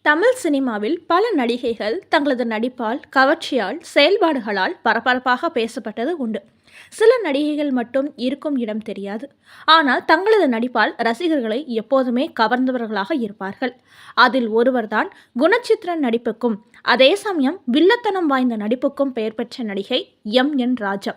தமிழ் சினிமாவில் பல நடிகைகள் தங்களது நடிப்பால், கவர்ச்சியால், செயல்பாடுகளால் பரபரப்பாக பேசப்பட்டது உண்டு. சில நடிகைகள் மட்டும் இருக்கும் இடம் தெரியாது. ஆனால் தங்களது நடிப்பால் ரசிகர்களை எப்போதுமே கவர்ந்தவர்களாக இருப்பார்கள். அதில் ஒருவர்தான் குணச்சித்திர நடிப்புக்கும் அதே சமயம் வில்லத்தனம் வாய்ந்த நடிப்புக்கும் பெயர் பெற்ற நடிகை எம். ராஜா.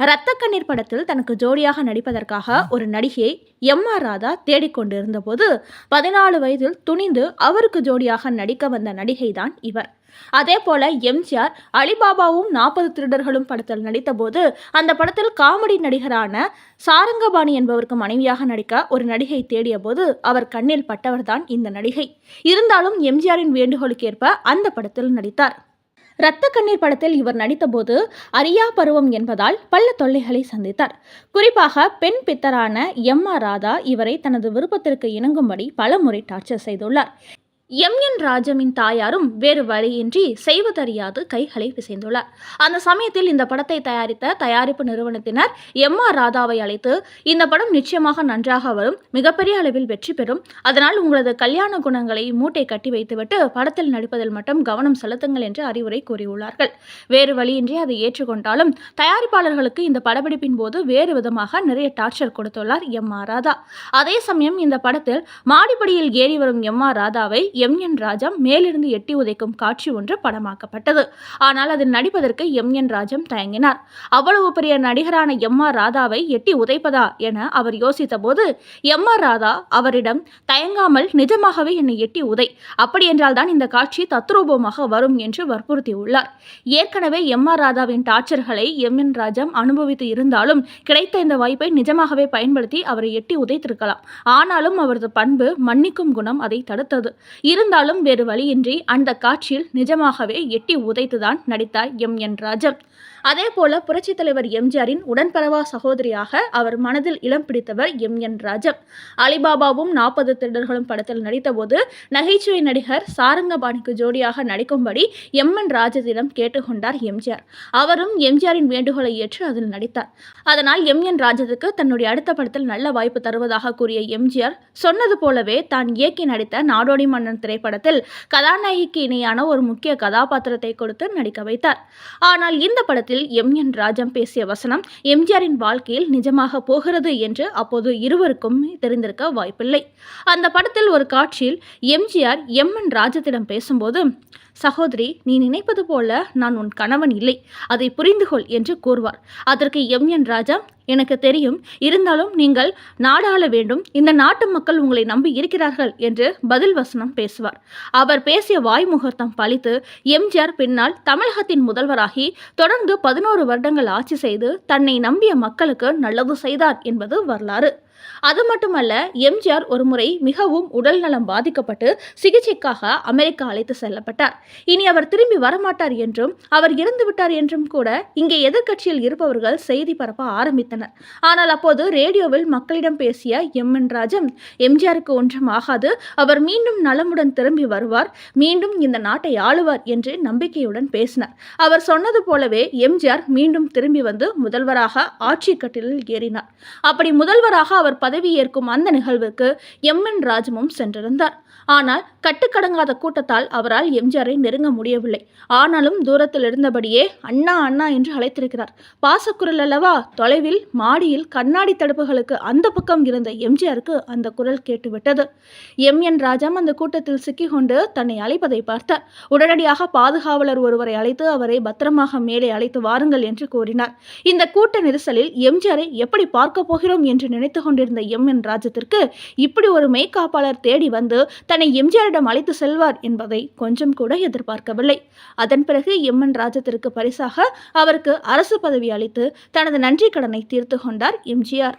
இரத்த கண்ணீர் படத்தில் தனக்கு ஜோடியாக நடிப்பதற்காக ஒரு நடிகையை எம். ராதா தேடிக்கொண்டிருந்த போது 14 வயதில் துணிந்து அவருக்கு ஜோடியாக நடிக்க வந்த நடிகைதான் இவர். அதே போல எம்ஜிஆர் அலிபாபாவும் 40 திருடர்களும் படத்தில் நடித்த போது அந்த படத்தில் காமெடி நடிகரான சாரங்கபாணி என்பவருக்கு மனைவியாக நடிக்க ஒரு நடிகை தேடிய போது அவர் கண்ணில் பட்டவர்தான் இந்த நடிகை. இருந்தாலும் எம்ஜிஆரின் வேண்டுகோளுக்கேற்ப அந்த படத்தில் நடித்தார். இரத்த கண்ணீர் படத்தில் இவர் நடித்தபோது அரியா பருவம் என்பதால் பல தொல்லைகளை சந்தித்தார். குறிப்பாக பெண் பித்தரான எம். ராதா இவரை தனது விருப்பத்திற்கு இணங்கும்படி பல முறை டார்ச்சர் செய்துள்ளார். எம். ராஜாவின் தாயாரும் வேறு வழியின்றி செய்வதறியாது கைகளை பிசைந்துள்ளார். அந்த சமயத்தில் இந்த படத்தை தயாரித்த தயாரிப்பு நிறுவனத்தினர் எம். ராதாவை அழைத்து, இந்த படம் நிச்சயமாக நன்றாக வரும், மிகப்பெரிய அளவில் வெற்றி பெறும், அதனால் உங்களது கல்யாண குணங்களை மூட்டை கட்டி வைத்துவிட்டு படத்தில் நடிப்பதில் மட்டும் கவனம் செலுத்துங்கள் என்று அறிவுரை கூறியுள்ளார்கள். வேறு வழியின்றி அதை ஏற்றுக்கொண்டாலும் தயாரிப்பாளர்களுக்கு இந்த படப்பிடிப்பின் போது வேறு விதமாக நிறைய டார்ச்சர் கொடுத்துள்ளார் எம். ராதா. அதே சமயம் இந்த படத்தில் மாடிப்படியில் ஏறி வரும் எம். ராதாவை எம். ராஜா மேலிருந்து எட்டி உதைக்கும் காட்சி ஒன்று படமாக்கப்பட்டது. ஆனால் அதில் நடிப்பதற்கு எம். ராஜா தயங்கினார். அவ்வளவு பெரிய நடிகரான எம். ராதாவை எட்டி உதைப்பதா என அவர் யோசித்த போது எம். ராதா அவரிடம், தயங்காமல் நிஜமாகவே என்னை எட்டி உதை, அப்படி என்றால் தான் இந்த காட்சி தத்ரூபமாக வரும் என்று வற்புறுத்தியுள்ளார். ஏற்கனவே எம். ராதாவின் டார்ச்சர்களை எம். ராஜா அனுபவித்து இருந்தாலும் கிடைத்த இந்த வாய்ப்பை நிஜமாகவே பயன்படுத்தி அவரை எட்டி உதைத்திருக்கலாம். ஆனாலும் அவரது பண்பு, மன்னிக்கும் குணம் அதை தடுத்தது. இருந்தாலும் வேறு வழியின்றி அந்த காட்சியில் நிஜமாகவே எட்டி உதைத்துதான் நடித்தார் எம். ராஜா. அதே போல புரட்சித் தலைவர் எம்ஜிஆரின் உடன்பிறவா சகோதரியாக அவர் மனதில் இடம் பிடித்தவர் எம். ராஜா. அலிபாபாவும் 40 திருடர்களும் படத்தில் நடித்தபோது நகைச்சுவை நடிகர் சாரங்கபாணிக்கு ஜோடியாக நடிக்கும்படி எம். ராஜாவிடம் கேட்டுக்கொண்டார் எம்ஜிஆர். அவரும் எம்ஜிஆரின் வேண்டுகோளை ஏற்று அதில் நடித்தார். அதனால் எம். ராஜாவுக்கு தன்னுடைய அடுத்த படத்தில் நல்ல வாய்ப்பு தருவதாக கூறிய எம்ஜிஆர் சொன்னது போலவே தான் இயக்கி நடித்த நாடோடி மன்னன் திரைப்படத்தில் கதாநாயகிக்கு இணையான ஒரு முக்கிய கதாபாத்திரத்தை கொடுத்து நடிக்க வைத்தார். ஆனால் இந்த படத்தில் எம். ராஜா பேசிய வசனம் எம்ஜிஆரின் வாழ்க்கையில் நிஜமாக போகிறது என்று அப்போது இருவருக்கும் தெரிந்திருக்க வாய்ப்பில்லை. அந்த படத்தில் ஒரு காட்சியில் எம்ஜிஆர் எம். ராஜாவிடம் பேசும்போது, சகோதரி, நீ நினைப்பது போல நான் உன் கணவன் இல்லை, அதை புரிந்து கொள் என்று கூறுவார். அதற்கு எம். ராஜா, எனக்கு தெரியும், இருந்தாலும் நீங்கள் நாடாள வேண்டும், இந்த நாட்டு மக்கள் உங்களை நம்பி இருக்கிறார்கள் என்று பதில் வசனம் பேசுவார். அவர் பேசிய வாய்முகூர்த்தம் பழித்து எம்ஜிஆர் பின்னால் தமிழகத்தின் முதல்வராகி தொடர்ந்து 11 வருடங்கள் ஆட்சி செய்து தன்னை நம்பிய மக்களுக்கு நல்லது செய்தார் என்பது வரலாறு. அது மட்டுமல்ல, எம்ஜிஆர் ஒரு முறை மிகவும் உடல் நலம் பாதிக்கப்பட்டு சிகிச்சைக்காக அமெரிக்கா அழைத்து செல்லப்பட்டார். இனி அவர் திரும்பி வரமாட்டார் என்றும் அவர் இறந்துவிட்டார் என்றும் கூட இங்கே எதிர்க்கட்சியில் இருப்பவர்கள் செய்தி பரப்ப ஆரம்பித்தனர். ஆனால் அப்போது ரேடியோவில் மக்களிடம் பேசிய எம். ராஜா, எம்ஜிஆருக்கு ஒன்றும் ஆகாது, அவர் மீண்டும் நலமுடன் திரும்பி வருவார், மீண்டும் இந்த நாட்டை ஆளுவார் என்று நம்பிக்கையுடன் பேசினார். அவர் சொன்னது போலவே எம்ஜிஆர் மீண்டும் திரும்பி வந்து முதல்வராக ஆட்சி கட்டிலில் ஏறினார். அப்படி முதல்வராக அவர் பதவி ஏற்கும் அந்த நிகழ்வுக்கு எம். ராஜாவும் சென்றிருந்தார். ஆனால் கட்டுக்கடங்காத கூட்டத்தால் அவரால் எம்ஜிஆரை நெருங்க முடியவில்லை. ஆனாலும் தூரத்தில் இருந்தபடியே அண்ணா அண்ணா என்று அழைத்திருக்கிறார். பாசக்குரல் அல்லவா, தொலைவில் மாடியில் கண்ணாடி தடுப்புகளுக்கு அந்த பக்கம் இருந்த எம்ஜிஆருக்கு அந்த குரல் கேட்டுவிட்டது. எம். ராஜா அந்த கூட்டத்தில் சிக்கிக்கொண்டு தன்னை அழைப்பதை பார்த்தார். உடனடியாக பாதுகாவலர் ஒருவரை அழைத்து அவரை பத்திரமாக மேலே அழைத்து வாருங்கள் என்று கூறினார். இந்த கூட்ட நெரிசலில் எம்ஜிஆரை எப்படி பார்க்க போகிறோம் என்று நினைத்து கொண்டிருந்த எம். ராஜாவிற்கு இப்படி ஒரு மெய்காப்பாளர் தேடி வந்து தன்னை எம்ஜிஆரிடம் அழைத்து செல்வார் என்பதை கொஞ்சம் கூட எதிர்பார்க்கவில்லை. அதன் பிறகு எம். ராஜாவிற்கு பரிசாக அவருக்கு அரசு பதவி அளித்து தனது நன்றி கடனை தீர்த்து கொண்டார் எம்ஜிஆர்.